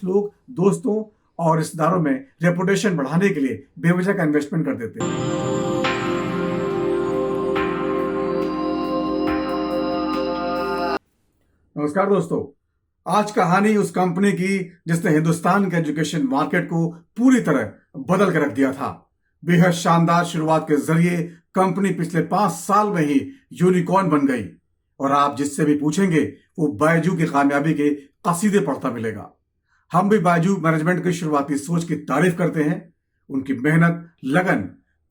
लोग दोस्तों और रिश्तेदारों में रेपुटेशन बढ़ाने के लिए बेवजह का इन्वेस्टमेंट कर देते हैं। नमस्कार दोस्तों, आज कहानी उस कंपनी की जिसने हिंदुस्तान के एजुकेशन मार्केट को पूरी तरह बदल कर रख दिया था। बेहद शानदार शुरुआत के जरिए कंपनी पिछले 5 साल में ही यूनिकॉर्न बन गई और आप जिससे भी पूछेंगे वो बायजू की कामयाबी के कसीदे पढ़ता मिलेगा। हम भी बायजू मैनेजमेंट की शुरुआती सोच की तारीफ करते हैं। उनकी मेहनत, लगन,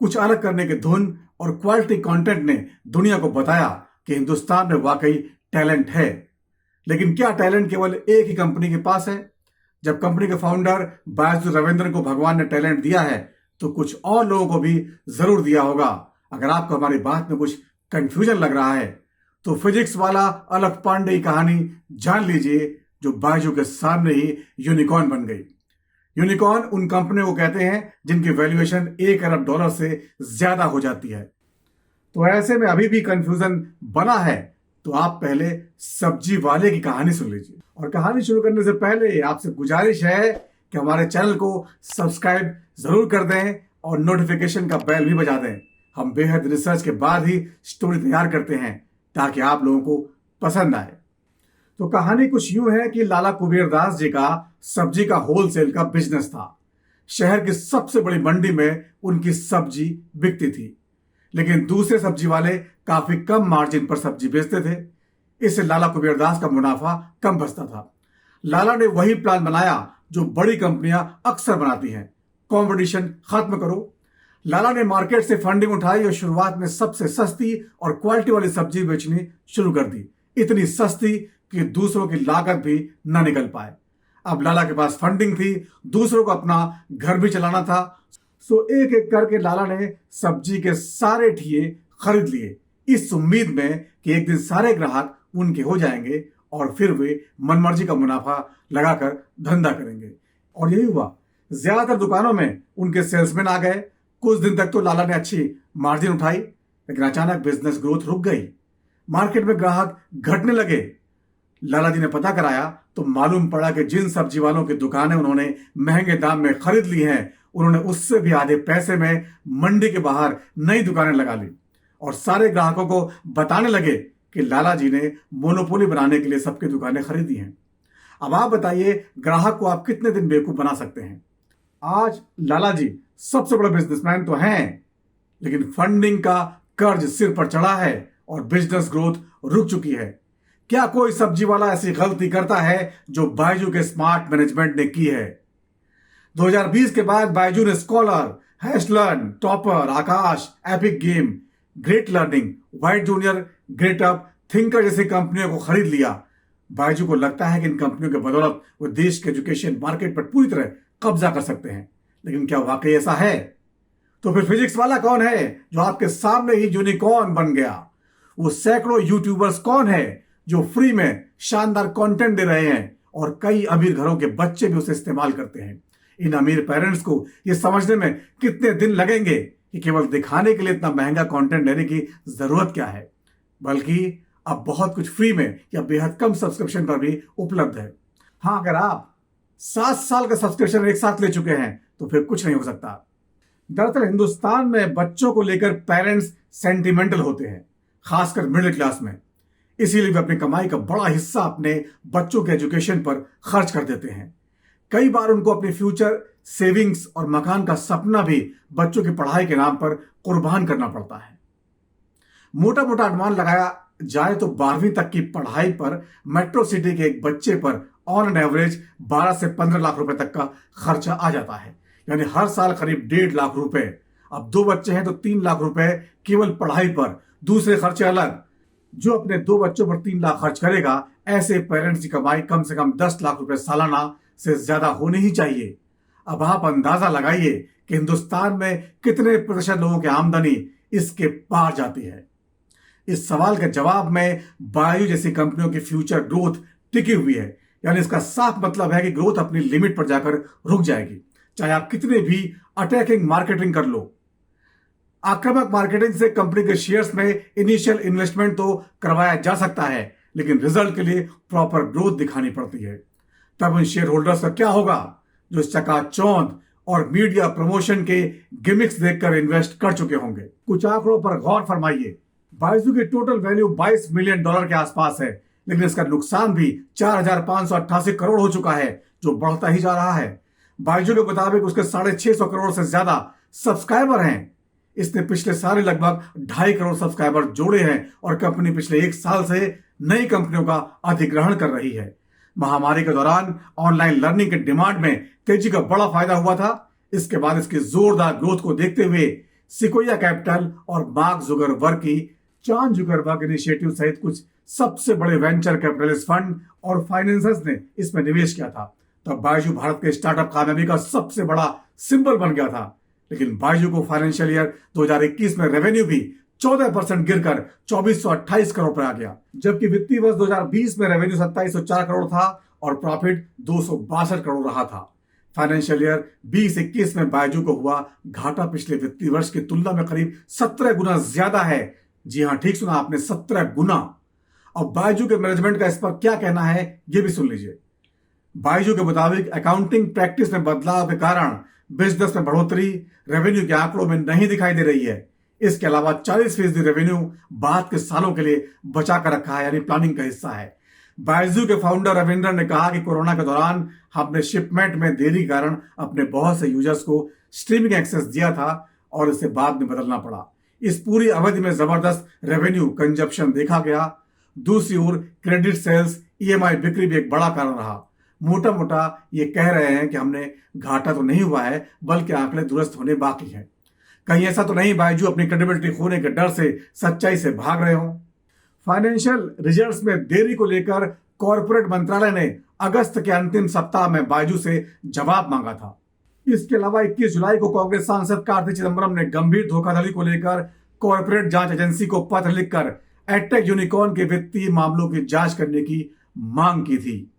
कुछ अलग करने की धुन और क्वालिटी कंटेंट ने दुनिया को बताया कि हिंदुस्तान में वाकई टैलेंट है। लेकिन क्या टैलेंट केवल एक ही कंपनी के पास है? जब कंपनी के फाउंडर बायजू रविंद्रन को भगवान ने टैलेंट दिया है तो कुछ और लोगों को भी जरूर दिया होगा। अगर आपको हमारी बात में कुछ कंफ्यूजन लग रहा है तो फिजिक्स वाला अलख पांडे की कहानी जान लीजिए, जो बायजू के सामने ही यूनिकॉर्न बन गई। यूनिकॉर्न उन कंपनियों को कहते हैं जिनकी वैल्यूएशन $1 अरब से ज्यादा हो जाती है। तो ऐसे में अभी भी कंफ्यूजन बना है तो आप पहले सब्जी वाले की कहानी सुन लीजिए। और कहानी शुरू करने से पहले आपसे गुजारिश है कि हमारे चैनल को सब्सक्राइब जरूर कर दें और नोटिफिकेशन का बेल भी बजा दें। हम बेहद रिसर्च के बाद ही स्टोरी तैयार करते हैं ताकि आप लोगों को पसंद आए। तो कहानी कुछ यूं है कि लाला कुबेर दास जी का सब्जी का होलसेल का बिजनेस था। शहर की सबसे बड़ी मंडी में उनकी सब्जी बिकती थी, लेकिन दूसरे सब्जी वाले काफी कम मार्जिन पर सब्जी बेचते थे। इससे लाला कुबेर दास का मुनाफा कम बचता था। लाला ने वही प्लान बनाया जो बड़ी कंपनियां अक्सर बनाती हैं, कंपटीशन खत्म करो। लाला ने मार्केट से फंडिंग उठाई और शुरुआत में सबसे सस्ती और क्वालिटी वाली सब्जी बेचनी शुरू कर दी। इतनी सस्ती कि दूसरों की लागत भी न निकल पाए। अब लाला के पास फंडिंग थी, दूसरों को अपना घर भी चलाना था। सो एक एक करके लाला ने सब्जी के सारे ठिये खरीद लिए, इस उम्मीद में कि एक दिन सारे ग्राहक उनके हो जाएंगे और फिर वे मनमर्जी का मुनाफा लगाकर धंधा करेंगे। और यही हुआ। ज्यादातर दुकानों में उनके सेल्समैन आ गए। कुछ दिन तक तो लाला ने अच्छी मार्जिन उठाई, लेकिन अचानक बिजनेस ग्रोथ रुक गई। मार्केट में ग्राहक घटने लगे। लाला जी ने पता कराया तो मालूम पड़ा कि जिन सब्जी वालों की दुकानें उन्होंने महंगे दाम में खरीद ली हैं, उन्होंने उससे भी आधे पैसे में मंडी के बाहर नई दुकानें लगा ली और सारे ग्राहकों को बताने लगे कि लाला जी ने मोनोपोली बनाने के लिए सबकी दुकानें खरीदी हैं। अब आप बताइए, ग्राहक को आप कितने दिन बेवकूफ बना सकते हैं? आज लाला जी सबसे बड़ा बिजनेसमैन तो हैं, लेकिन फंडिंग का कर्ज सिर पर चढ़ा है और बिजनेस ग्रोथ रुक चुकी है। क्या कोई सब्जी वाला ऐसी गलती करता है जो बायजू के स्मार्ट मैनेजमेंट ने की है? 2020 के बाद बायजू ने Scholr, Hashlearn, Toppr, Aakash, Epic game, Great Learning, White Junior, Gradeup, Tynker जैसी कंपनियों को खरीद लिया। बायजू को लगता है कि इन कंपनियों के बदौलत वो देश के एजुकेशन मार्केट पर पूरी तरह कब्जा कर सकते हैं, लेकिन क्या वाकई ऐसा है? तो फिर फिजिक्स वाला कौन है जो आपके सामने ही यूनिकॉर्न बन गया? वो सैकड़ों यूट्यूबर्स कौन है जो फ्री में शानदार कंटेंट दे रहे हैं और कई अमीर घरों के बच्चे भी उसे इस्तेमाल करते हैं? इन अमीर पेरेंट्स को यह समझने में कितने दिन लगेंगे कि केवल दिखाने के लिए इतना महंगा कंटेंट लेने की जरूरत क्या है, बल्कि अब बहुत कुछ फ्री में या बेहद कम सब्सक्रिप्शन पर भी उपलब्ध है। हाँ, अगर आप 7 साल का सब्सक्रिप्शन एक साथ ले चुके हैं तो फिर कुछ नहीं हो सकता। दरअसल हिंदुस्तान में बच्चों को लेकर पेरेंट्स सेंटिमेंटल होते हैं, खासकर मिडिल क्लास में। इसीलिए वे अपनी कमाई का बड़ा हिस्सा अपने बच्चों के एजुकेशन पर खर्च कर देते हैं। कई बार उनको अपनी फ्यूचर सेविंग्स और मकान का सपना भी बच्चों की पढ़ाई के नाम पर कुर्बान करना पड़ता है। मोटा मोटा अनुमान लगाया जाए तो 12वीं तक की पढ़ाई पर मेट्रो सिटी के एक बच्चे पर ऑन एन एवरेज 12 से 15 लाख रुपए तक का खर्चा आ जाता है, यानी हर साल करीब 1.5 लाख रुपए। अब 2 बच्चे हैं तो 3 लाख रुपए केवल पढ़ाई पर, दूसरे खर्चे अलग। जो अपने 2 बच्चों पर 3 लाख खर्च करेगा, ऐसे पेरेंट्स की कमाई कम से कम 10 लाख रुपए सालाना से ज्यादा होनी ही चाहिए। अब आप अंदाजा लगाइए कि हिंदुस्तान में कितने प्रतिशत लोगों की आमदनी इसके पार जाती है। इस सवाल के जवाब में बायजू जैसी कंपनियों की फ्यूचर ग्रोथ टिकी हुई है, यानी इसका साफ मतलब है कि ग्रोथ अपनी लिमिट पर जाकर रुक जाएगी, चाहे आप कितने भी अटैकिंग मार्केटिंग कर लो। आक्रामक मार्केटिंग से कंपनी के शेयर्स में इनिशियल इन्वेस्टमेंट तो करवाया जा सकता है, लेकिन रिजल्ट के लिए प्रॉपर ग्रोथ दिखानी पड़ती है। तब उन शेयर होल्डर्स का क्या होगा जो इस चकाचौंध और मीडिया प्रमोशन के गिमिक्स देखकर इन्वेस्ट कर चुके होंगे। कुछ आंकड़ों पर गौर फरमाइए। बायजू की टोटल वैल्यू $22 मिलियन के आसपास है, लेकिन इसका नुकसान भी 4,588 करोड़ हो चुका है, जो बढ़ता ही जा रहा है। बायजू के मुताबिक उसके 650 करोड़ से ज्यादा सब्सक्राइबर हैं। इसने पिछले साल लगभग 2.5 करोड़ सब्सक्राइबर जोड़े हैं और कंपनी पिछले 1 साल से नई कंपनियों का अधिग्रहण कर रही है। महामारी के दौरान ऑनलाइन लर्निंग के डिमांड में तेजी का बड़ा फायदा हुआ था। इसके बाद इसकी जोरदार ग्रोथ को देखते हुए सिकोया कैपिटल और मार्क जुकरबर्ग की चांद जुकरबर्ग इनिशिएटिव सहित कुछ सबसे बड़े वेंचर कैपिटलिस्ट फंड और फाइनेंसर्स ने इसमें निवेश किया था। तब बायजू भारत के स्टार्टअप कामयाबी का सबसे बड़ा सिंबल बन गया था। लेकिन बायजू को फाइनेंशियल ईयर 2021 में रेवेन्यू भी 14% गिरकर 2428 करोड़ पर आ गया, जबकि वित्तीय वर्ष 2020 में रेवेन्यू 2704 करोड़ था और प्रॉफिट 262 करोड़ रहा था। फाइनेंशियल ईयर 2021 में बायजू को हुआ घाटा पिछले वित्तीय वर्ष की तुलना में करीब 17 गुना ज्यादा है। जी हां, ठीक सुना आपने, 17 गुना। अब बायजू के मैनेजमेंट का इस पर क्या कहना है, यह भी सुन लीजिए। बायजू के मुताबिक अकाउंटिंग प्रैक्टिस में बदलाव के कारण बिजनेस में बढ़ोतरी रेवेन्यू के आंकड़ों में नहीं दिखाई दे रही है। इसके अलावा 40% रेवेन्यू बाद के सालों के लिए बचा कर रखा है, यानी प्लानिंग का हिस्सा है। बायजू के फाउंडर रविंद्र ने कहा कि कोरोना के दौरान हमने शिपमेंट में देरी के कारण अपने बहुत से यूजर्स को स्ट्रीमिंग एक्सेस दिया था और इसे बाद में बदलना पड़ा। इस पूरी अवधि में जबरदस्त रेवेन्यू कंजप्शन देखा गया। दूसरी ओर क्रेडिट सेल्स, ईएमआई बिक्री भी एक बड़ा कारण रहा। मोटा मोटा ये कह रहे हैं कि हमने घाटा तो नहीं हुआ है, बल्कि आंकड़े दुरुस्त होने बाकी हैं। कहीं ऐसा तो नहीं बायजू अपनी क्रेडिबिलिटी खोने के डर से सच्चाई से भाग रहे हो। फाइनेंशियल रिजल्ट्स में देरी को लेकर कॉर्पोरेट मंत्रालय ने अगस्त के अंतिम सप्ताह में बायजू से जवाब मांगा था। इसके अलावा 21 जुलाई को कांग्रेस सांसद कार्ति चिदंबरम ने गंभीर धोखाधड़ी को लेकर कॉर्पोरेट जांच एजेंसी को पत्र लिखकर एडटेक यूनिकॉर्न के वित्तीय मामलों की जांच करने की मांग की थी।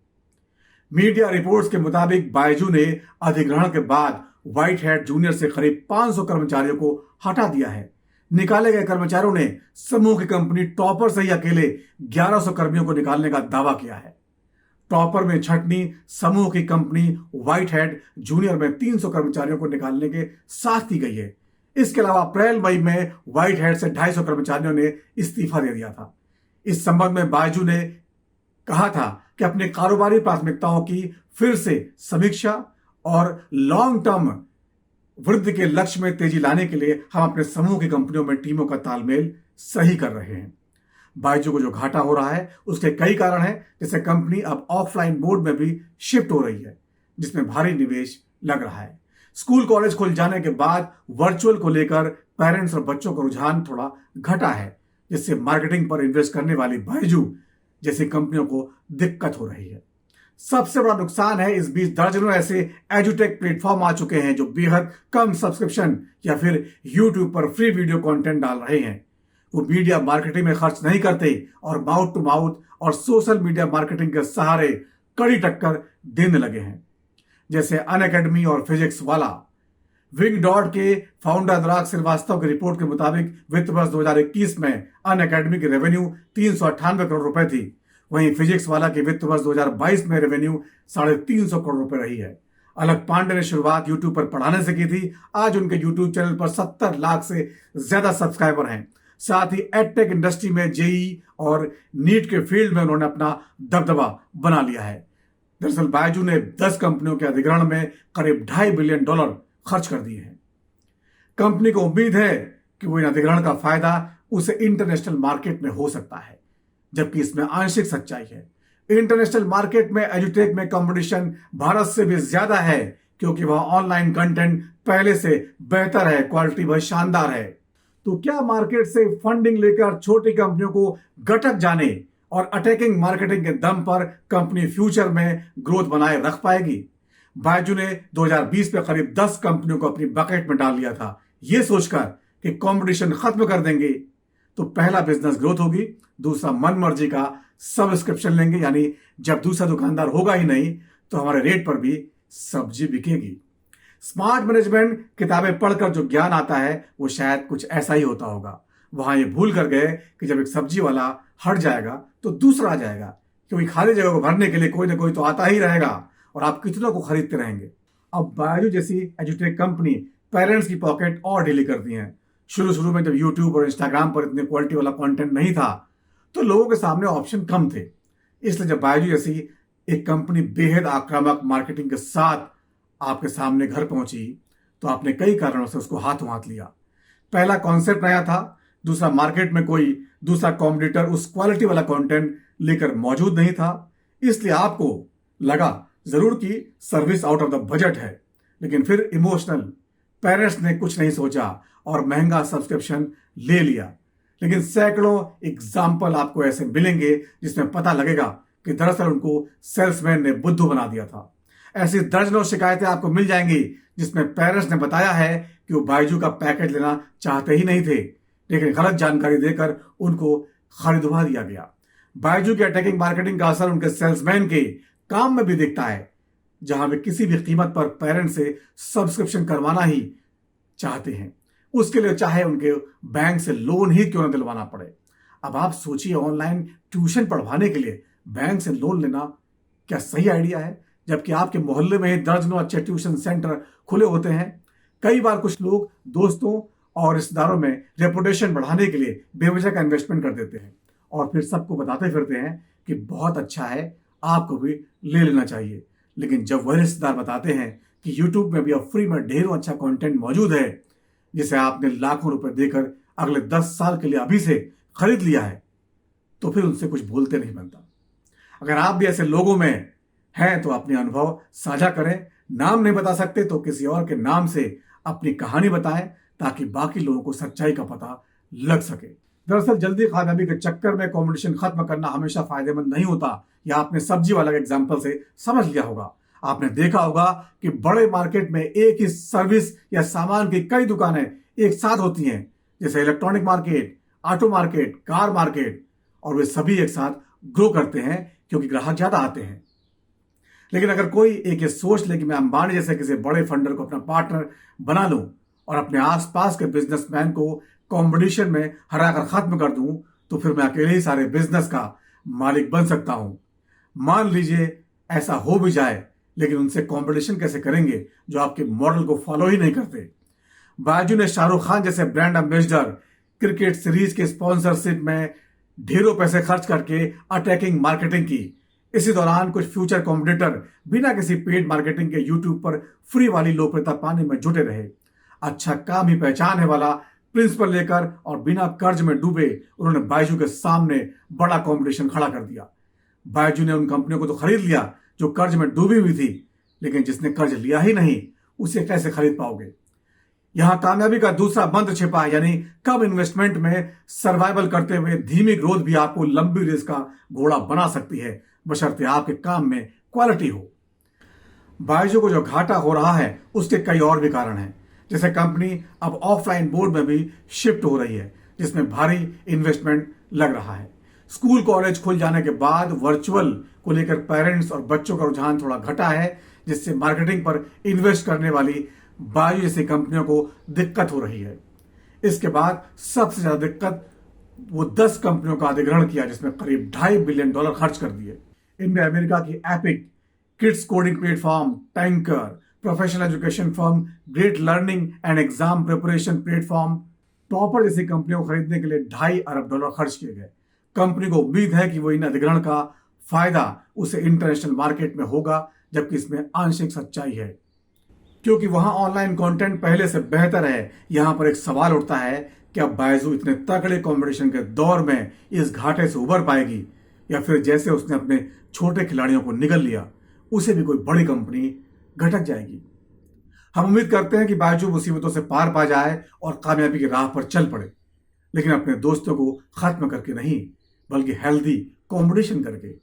मीडिया रिपोर्ट्स के मुताबिक बायजू ने अधिग्रहण के बाद व्हाइट हैट जूनियर से करीब 500 कर्मचारियों को हटा दिया है। निकाले गए कर्मचारियों ने समूह की कंपनी टॉपर से ही अकेले 1100 कर्मियों को निकालने का दावा किया है। टॉपर में छटनी समूह की कंपनी व्हाइट हैट जूनियर में 300 कर्मचारियों को निकालने के साथ की गई है। इसके अलावा अप्रैल मई में व्हाइट हैट से 250 कर्मचारियों ने इस्तीफा दे दिया था। इस संबंध में बायजू ने कहा था कि अपनी कारोबारी प्राथमिकताओं की फिर से समीक्षा और लॉन्ग टर्म वृद्धि के लक्ष्य में तेजी लाने के लिए हम अपने समूह की कंपनियों में टीमों का तालमेल सही कर रहे हैं। बायजू को जो घाटा हो रहा है उसके कई कारण हैं, जैसे कंपनी अब ऑफलाइन मोड में भी शिफ्ट हो रही है, जिसमें भारी निवेश लग रहा है। स्कूल कॉलेज खुल जाने के बाद वर्चुअल को लेकर पेरेंट्स और बच्चों का रुझान थोड़ा घटा है, जिससे मार्केटिंग पर इन्वेस्ट करने वाली बायजू जैसी कंपनियों को दिक्कत हो रही है। सबसे बड़ा नुकसान है इस बीच दर्जनों ऐसे एजुटेक प्लेटफॉर्म आ चुके हैं जो बेहद कम सब्सक्रिप्शन या फिर यूट्यूब पर फ्री वीडियो कंटेंट डाल रहे हैं। वो मीडिया मार्केटिंग में खर्च नहीं करते और माउथ टू माउथ और सोशल मीडिया मार्केटिंग के सहारे कड़ी टक्कर देने लगे हैं, जैसे अनअकैडमी और फिजिक्स वाला। विंग डॉट के फाउंडर अनुराग श्रीवास्तव की रिपोर्ट के मुताबिक वित्त वर्ष 2021 में अनअकैडमी की रेवेन्यू 398 करोड़ रुपए थी। वहीं फिजिक्स वाला की वित्त वर्ष 2022 में रेवेन्यू 350 करोड़ रुपए रही है। अलक पांडे ने शुरुआत यूट्यूब पर पढ़ाने से की थी। आज उनके यूट्यूब चैनल पर 70 लाख से ज्यादा सब्सक्राइबर हैं। साथ ही एडटेक इंडस्ट्री में जेई और नीट के फील्ड में उन्होंने अपना दबदबा बना लिया है। दरअसल बायजू ने 10 कंपनियों के अधिग्रहण में करीब $2.5 बिलियन खर्च कर दिए हैं। कंपनी को उम्मीद है कि वो इन अधिग्रहण का फायदा उसे इंटरनेशनल मार्केट में हो सकता है, जबकि इसमें आंशिक सच्चाई है। इंटरनेशनल मार्केट में एजुटेक में कंपटीशन भारत से भी ज्यादा है, क्योंकि वह ऑनलाइन कंटेंट पहले से बेहतर है, क्वालिटी बहुत शानदार है। तो क्या मार्केट से फंडिंग लेकर छोटी कंपनियों को गटक जाने और अटैकिंग मार्केटिंग के दम पर कंपनी फ्यूचर में ग्रोथ बनाए रख पाएगी? बायजू ने 2020 में करीब 10 कंपनियों को अपनी बकेट में डाल लिया था, यह सोचकर कि कंपटीशन खत्म कर देंगे तो पहला बिजनेस ग्रोथ होगी, दूसरा मन मर्जी का सब्सक्रिप्शन लेंगे, यानी जब दूसरा दुकानदार होगा ही नहीं तो हमारे रेट पर भी सब्जी बिकेगी। स्मार्ट मैनेजमेंट किताबें पढ़कर जो ज्ञान आता है वो शायद कुछ ऐसा ही होता होगा। वहां ये भूल कर गए कि जब एक सब्जी वाला हट जाएगा तो दूसरा आ जाएगा, क्योंकि खाली जगह को भरने के लिए कोई ना कोई तो आता ही रहेगा और आप कितनों को खरीदते रहेंगे। अब बायजू जैसी एजुटेक कंपनी पेरेंट्स की पॉकेट और ढीली करती हैं। शुरू में जब यूट्यूब और इंस्टाग्राम पर इतने क्वालिटी वाला कंटेंट नहीं था तो लोगों के सामने ऑप्शन कम थे। इसलिए जब बायजू जैसी एक कंपनी बेहद आक्रामक मार्केटिंग के साथ आपके सामने घर पहुंची तो आपने कई कारणों से उसको हाथों हाथ लिया। पहला कॉन्सेप्ट नया था, दूसरा मार्केट में कोई दूसरा कॉम्पिटिटर उस क्वालिटी वाला कंटेंट लेकर मौजूद नहीं था। इसलिए आपको लगा जरूर कि service out of the budget है, लेकिन फिर इमोशनल पेरेंट्स ने कुछ नहीं सोचा और महंगा सब्सक्रिप्शन ले लिया। लेकिन सैकड़ों एग्जाम्पल आपको ऐसे मिलेंगे जिसमें पता लगेगा कि दरअसल उनको सेल्समैन ने बुद्धू बना दिया था। ऐसी दर्जनों शिकायतें आपको मिल जाएंगी जिसमें पेरेंट्स ने बताया है कि वो बायजू का पैकेज लेना चाहते ही नहीं थे, लेकिन गलत जानकारी देकर उनको खरीदवा दिया गया। बायजू की अटैकिंग मार्केटिंग का असर उनके सेल्समैन के काम में भी दिखता है, जहां वे किसी भी कीमत पर पेरेंट्स से सब्सक्रिप्शन करवाना ही चाहते हैं, उसके लिए चाहे उनके बैंक से लोन ही क्यों न दिलवाना पड़े। अब आप सोचिए, ऑनलाइन ट्यूशन पढ़वाने के लिए बैंक से लोन लेना क्या सही आइडिया है, जबकि आपके मोहल्ले में ही दर्जनों अच्छे ट्यूशन सेंटर खुले होते हैं। कई बार कुछ लोग दोस्तों और रिश्तेदारों में रेपुटेशन बढ़ाने के लिए बेवजह का इन्वेस्टमेंट कर देते हैं और फिर सबको बताते फिरते हैं कि बहुत अच्छा है, आपको भी ले लेना चाहिए। लेकिन जब वह रिश्तेदार बताते हैं कि यूट्यूब में भी अब फ्री में ढेरों अच्छा कंटेंट मौजूद है जिसे आपने लाखों रुपए देकर अगले 10 साल के लिए अभी से खरीद लिया है, तो फिर उनसे कुछ बोलते नहीं बनता। अगर आप भी ऐसे लोगों में हैं तो अपने अनुभव साझा करें। नाम नहीं बता सकते तो किसी और के नाम से अपनी कहानी बताएं ताकि बाकी लोगों को सच्चाई का पता लग सके। दरअसल जल्दी कामयाबी के चक्कर में कंपटीशन खत्म करना हमेशा फायदेमंद नहीं होता। यह आपने सब्जी वाला एग्जाम्पल से समझ लिया होगा। आपने देखा होगा कि बड़े मार्केट में एक ही सर्विस या सामान की कई दुकानें एक साथ होती हैं, जैसे electronic market, auto market, car market, और वे सभी एक साथ ग्रो करते हैं क्योंकि ग्राहक ज्यादा आते हैं। लेकिन अगर कोई एक ये सोच ले कि मैं अंबानी जैसे किसी बड़े फंडर को अपना पार्टनर बना लूं और अपने आसपास के बिजनेसमैन को कंपटीशन में हराकर खत्म कर दूं, तो फिर मैं अकेले ही सारे बिजनेस का मालिक बन सकता हूं। मान लीजिए ऐसा हो भी जाए, लेकिन उनसे कंपटीशन कैसे करेंगे जो आपके मॉडल को फॉलो ही नहीं करते। बायजू ने शाहरुख खान जैसे ब्रांड एम्बेसडर, क्रिकेट सीरीज के स्पॉन्सरशिप में ढेरों पैसे खर्च करके अटैकिंग मार्केटिंग की। इसी दौरान कुछ फ्यूचर कॉम्पिटिटर बिना किसी पेड मार्केटिंग के यूट्यूब पर फ्री वाली लोकप्रियता पाने में जुटे रहे। अच्छा काम ही पहचान है वाला प्रिंसिपल लेकर और बिना कर्ज में डूबे उन्होंने बायजू के सामने बड़ा कंपटीशन खड़ा कर दिया। बायजू ने उन कंपनियों को तो खरीद लिया जो कर्ज में डूबी हुई थी, लेकिन जिसने कर्ज लिया ही नहीं उसे कैसे खरीद पाओगे। यहां कामयाबी का दूसरा मंत्र छिपा है, यानी कम इन्वेस्टमेंट में सर्वाइवल करते हुए धीमी ग्रोथ भी आपको लंबी रेस का घोड़ा बना सकती है, बशर्ते आपके काम में क्वालिटी हो। बायजू को जो घाटा हो रहा है उसके कई और भी कारण हैं, जैसे कंपनी अब ऑफलाइन बोर्ड में भी शिफ्ट हो रही है जिसमें भारी इन्वेस्टमेंट लग रहा है। स्कूल कॉलेज खुल जाने के बाद वर्चुअल को लेकर पेरेंट्स और बच्चों का रुझान थोड़ा घटा है, जिससे मार्केटिंग पर इन्वेस्ट करने वाली बायजू जैसी कंपनियों को दिक्कत हो रही है। इसके बाद सबसे ज्यादा दिक्कत वो 10 कंपनियों का अधिग्रहण किया जिसमें करीब $2.5 बिलियन खर्च कर दिए। इनमें अमेरिका की epic, kids coding platform tanker, professional education firm great learning and exam preparation platform topper जैसी कंपनियों को खरीदने के लिए $2.5 अरब खर्च किए गए। कंपनी को उम्मीद है कि वो इन अधिग्रहण का फायदा उसे इंटरनेशनल मार्केट में होगा, जबकि इसमें आंशिक सच्चाई है क्योंकि वहां ऑनलाइन कंटेंट पहले से बेहतर है। यहां पर एक सवाल उठता है कि अब बायजू इतने तगड़े कंपटीशन के दौर में इस घाटे से उबर पाएगी, या फिर जैसे उसने अपने छोटे खिलाड़ियों को निगल लिया उसे भी कोई बड़ी कंपनी घटक जाएगी। हम उम्मीद करते हैं कि बायजू मुसीबतों से पार पा जाए और कामयाबी की राह पर चल पड़े, लेकिन अपने दोस्तों को खत्म करके नहीं, बल्कि हेल्दी कंपटीशन करके।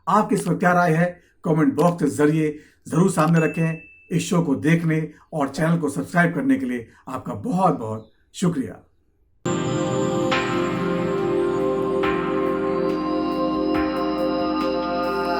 आपकी इस पर क्या राय है, कमेंट बॉक्स के जरिए जरूर सामने रखें। इस शो को देखने और चैनल को सब्सक्राइब करने के लिए आपका बहुत बहुत शुक्रिया।